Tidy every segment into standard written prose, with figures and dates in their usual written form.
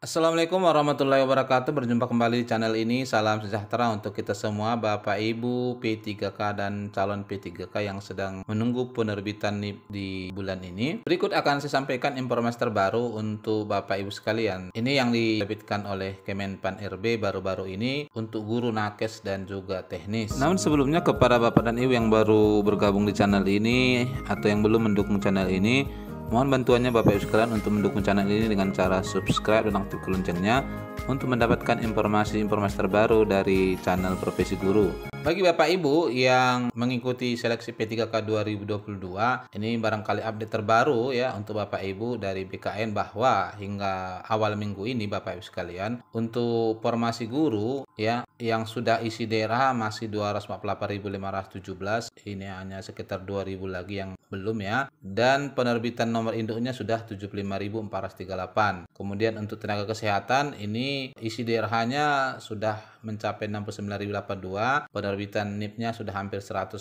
Assalamualaikum warahmatullahi wabarakatuh. Berjumpa kembali di channel ini. Salam sejahtera untuk kita semua, Bapak Ibu P3K dan calon P3K yang sedang menunggu penerbitan NIP di bulan ini. Berikut akan saya sampaikan informasi terbaru untuk Bapak Ibu sekalian. Ini yang diterbitkan oleh Kemenpan RB baru-baru ini untuk guru nakes dan juga teknis. Namun sebelumnya, kepada Bapak dan Ibu yang baru bergabung di channel ini atau yang belum mendukung channel ini, mohon bantuannya Bapak Ibu sekalian untuk mendukung channel ini dengan cara subscribe dan aktifkan loncengnya untuk mendapatkan informasi-informasi terbaru dari channel Profesi Guru. Bagi Bapak Ibu yang mengikuti seleksi P3K 2022, ini barangkali update terbaru ya untuk Bapak Ibu dari BKN bahwa hingga awal minggu ini Bapak Ibu sekalian, untuk formasi guru ya yang sudah isi daerah masih 248.517, ini hanya sekitar 2.000 lagi yang belum ya, dan penerbitan nomor induknya sudah 75.438. Kemudian untuk tenaga kesehatan ini isi daerahnya sudah mencapai 69.082, penerbitan NIP-nya sudah hampir 100%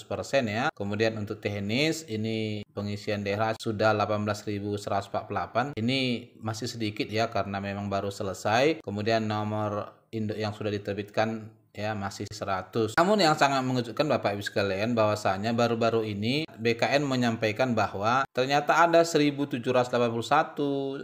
ya. Kemudian untuk teknis ini pengisian daerah sudah 18.148. Ini masih sedikit ya karena memang baru selesai. Kemudian nomor induk yang sudah diterbitkan ya masih 100. Namun yang sangat mengejutkan Bapak Ibu sekalian bahwasanya baru-baru ini BKN menyampaikan bahwa ternyata ada 1.781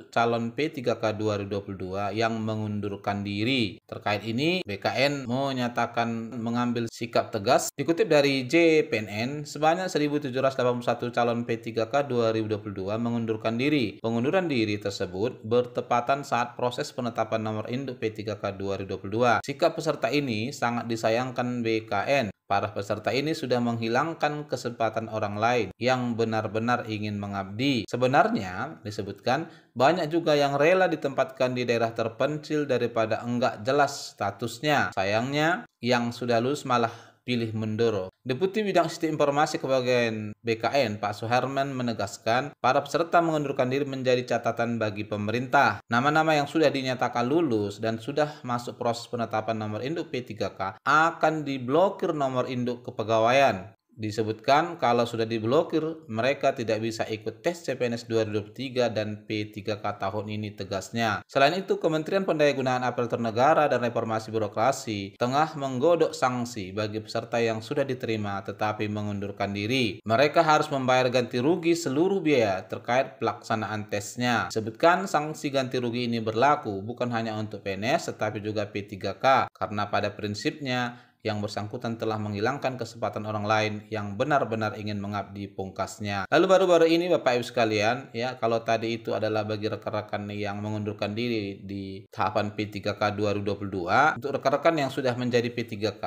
calon P3K 2022 yang mengundurkan diri. Terkait ini BKN menyatakan mengambil sikap tegas. Dikutip dari JPNN, sebanyak 1.781 calon P3K 2022 mengundurkan diri. Pengunduran diri tersebut bertepatan saat proses penetapan nomor induk P3K 2022. Sikap peserta ini sangat disayangkan BKN. Para peserta ini sudah menghilangkan kesempatan orang lain yang benar-benar ingin mengabdi. Sebenarnya disebutkan banyak juga yang rela ditempatkan di daerah terpencil daripada enggak jelas statusnya. Sayangnya yang sudah lulus malah pilih mundur. Deputi Bidang Sistem Informasi Kebagian BKN, Pak Suherman menegaskan, para peserta mengundurkan diri menjadi catatan bagi pemerintah. Nama-nama yang sudah dinyatakan lulus dan sudah masuk proses penetapan nomor induk P3K akan diblokir nomor induk kepegawaian. Disebutkan kalau sudah diblokir, mereka tidak bisa ikut tes CPNS 2023 dan P3K tahun ini, tegasnya. Selain itu, Kementerian Pendayagunaan Aparatur Negara dan Reformasi Birokrasi tengah menggodok sanksi bagi peserta yang sudah diterima tetapi mengundurkan diri. Mereka harus membayar ganti rugi seluruh biaya terkait pelaksanaan tesnya. Disebutkan sanksi ganti rugi ini berlaku bukan hanya untuk PNS tetapi juga P3K karena pada prinsipnya yang bersangkutan telah menghilangkan kesempatan orang lain yang benar-benar ingin mengabdi, pungkasnya. Lalu baru-baru ini Bapak Ibu sekalian ya, kalau tadi itu adalah bagi rekan-rekan yang mengundurkan diri di tahapan P3K 2022, untuk rekan-rekan yang sudah menjadi P3K,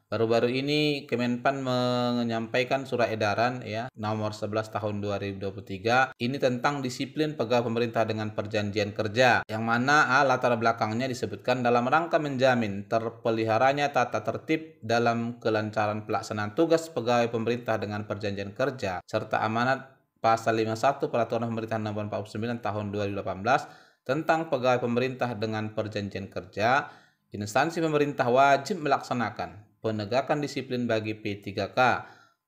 baru-baru ini Kemenpan menyampaikan surat edaran ya nomor 11 tahun 2023 ini tentang disiplin pegawai pemerintah dengan perjanjian kerja, yang mana latar belakangnya disebutkan dalam rangka menjamin terpeliharanya tata tertib dalam kelancaran pelaksanaan tugas pegawai pemerintah dengan perjanjian kerja serta amanat pasal 51 Peraturan Pemerintahan Nomor 49 tahun 2018 tentang pegawai pemerintah dengan perjanjian kerja. Instansi pemerintah wajib melaksanakan penegakan disiplin bagi P3K.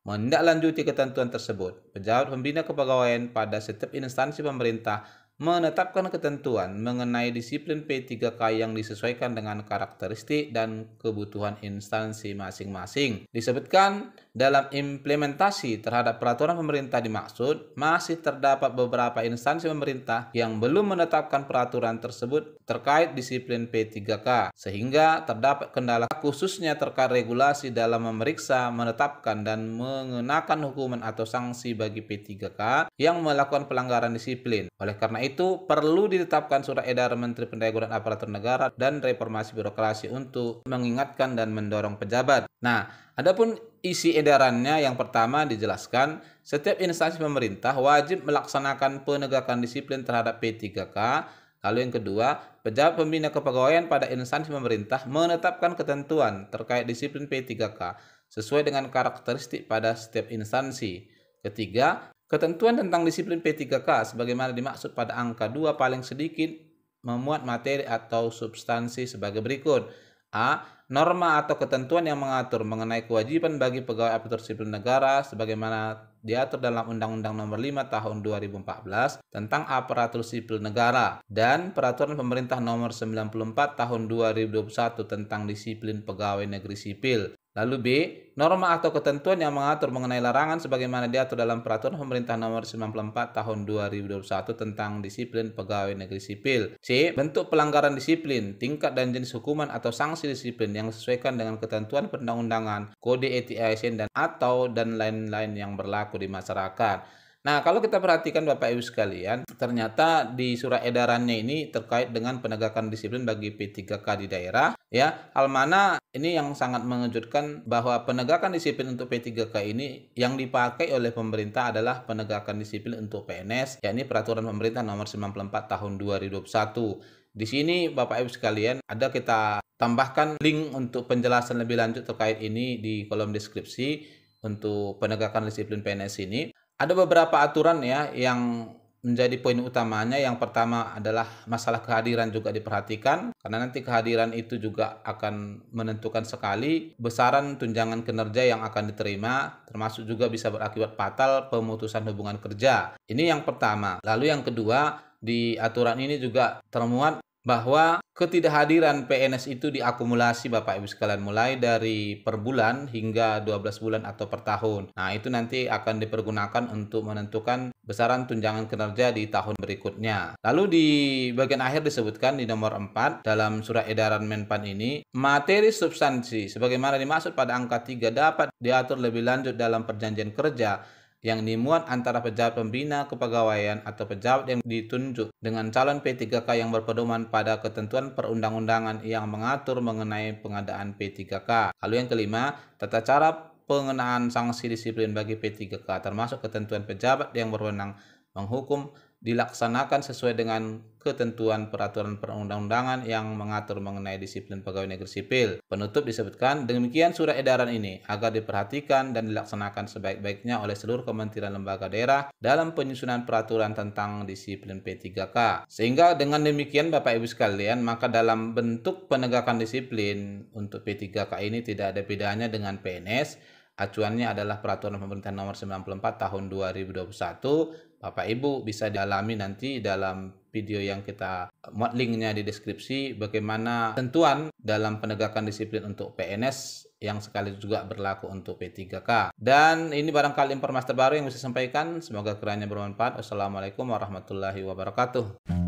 Menindaklanjuti ketentuan tersebut, pejabat pembina kepegawaian pada setiap instansi pemerintah menetapkan ketentuan mengenai disiplin P3K yang disesuaikan dengan karakteristik dan kebutuhan instansi masing-masing. Disebutkan dalam implementasi terhadap peraturan pemerintah dimaksud, masih terdapat beberapa instansi pemerintah yang belum menetapkan peraturan tersebut terkait disiplin P3K, sehingga terdapat kendala khususnya terkait regulasi dalam memeriksa, menetapkan, dan mengenakan hukuman atau sanksi bagi P3K yang melakukan pelanggaran disiplin. Oleh karena itu, perlu ditetapkan surat edaran Menteri Pendayagunaan Aparatur Negara dan Reformasi Birokrasi untuk mengingatkan dan mendorong pejabat. Nah, adapun isi edarannya, yang pertama dijelaskan, setiap instansi pemerintah wajib melaksanakan penegakan disiplin terhadap P3K. Lalu yang kedua, pejabat pembina kepegawaian pada instansi pemerintah menetapkan ketentuan terkait disiplin P3K sesuai dengan karakteristik pada setiap instansi. Ketiga, ketentuan tentang disiplin P3K sebagaimana dimaksud pada angka 2 paling sedikit memuat materi atau substansi sebagai berikut. A. Norma atau ketentuan yang mengatur mengenai kewajiban bagi pegawai aparatur sipil negara sebagaimana diatur dalam Undang-Undang Nomor 5 Tahun 2014 tentang Aparatur Sipil Negara dan Peraturan Pemerintah Nomor 94 Tahun 2021 tentang Disiplin Pegawai Negeri Sipil. Lalu B, norma atau ketentuan yang mengatur mengenai larangan sebagaimana diatur dalam Peraturan Pemerintah Nomor 94 Tahun 2021 tentang Disiplin Pegawai Negeri Sipil. C, bentuk pelanggaran disiplin, tingkat dan jenis hukuman atau sanksi disiplin yang disesuaikan dengan ketentuan perundang-undangan, kode etik ASN dan lain-lain yang berlaku di masyarakat. Nah, kalau kita perhatikan Bapak Ibu sekalian, ternyata di surat edarannya ini terkait dengan penegakan disiplin bagi P3K di daerah, ya. Hal mana ini yang sangat mengejutkan bahwa penegakan disiplin untuk P3K ini yang dipakai oleh pemerintah adalah penegakan disiplin untuk PNS, yakni Peraturan Pemerintah Nomor 94 Tahun 2021. Di sini Bapak Ibu sekalian, ada kita tambahkan link untuk penjelasan lebih lanjut terkait ini di kolom deskripsi untuk penegakan disiplin PNS ini. Ada beberapa aturan ya yang menjadi poin utamanya. Yang pertama adalah masalah kehadiran juga diperhatikan, karena nanti kehadiran itu juga akan menentukan sekali besaran tunjangan kinerja yang akan diterima, termasuk juga bisa berakibat fatal pemutusan hubungan kerja. Ini yang pertama. Lalu yang kedua, di aturan ini juga termuat bahwa ketidakhadiran PNS itu diakumulasi Bapak Ibu sekalian mulai dari per bulan hingga 12 bulan atau per tahun. Nah, itu nanti akan dipergunakan untuk menentukan besaran tunjangan kinerja di tahun berikutnya. Lalu di bagian akhir disebutkan di nomor 4 dalam surat edaran Menpan ini, materi substansi sebagaimana dimaksud pada angka 3 dapat diatur lebih lanjut dalam perjanjian kerja yang dimuat antara pejabat pembina kepegawaian atau pejabat yang ditunjuk dengan calon P3K yang berpedoman pada ketentuan perundang-undangan yang mengatur mengenai pengadaan P3K. Lalu yang kelima, tata cara pengenaan sanksi disiplin bagi P3K termasuk ketentuan pejabat yang berwenang menghukum dilaksanakan sesuai dengan ketentuan peraturan perundang-undangan yang mengatur mengenai disiplin pegawai negeri sipil. Penutup disebutkan, demikian surat edaran ini agar diperhatikan dan dilaksanakan sebaik-baiknya oleh seluruh kementerian lembaga daerah dalam penyusunan peraturan tentang disiplin P3K. Sehingga dengan demikian Bapak Ibu sekalian, maka dalam bentuk penegakan disiplin untuk P3K ini tidak ada bedanya dengan PNS. Acuannya adalah Peraturan Pemerintah Nomor 94 Tahun 2021. Bapak Ibu bisa dalami nanti dalam video yang kita muat linknya di deskripsi bagaimana ketentuan dalam penegakan disiplin untuk PNS yang sekaligus juga berlaku untuk P3K. Dan ini barangkali informasi terbaru yang bisa saya sampaikan. Semoga kiranya bermanfaat. Wassalamualaikum warahmatullahi wabarakatuh.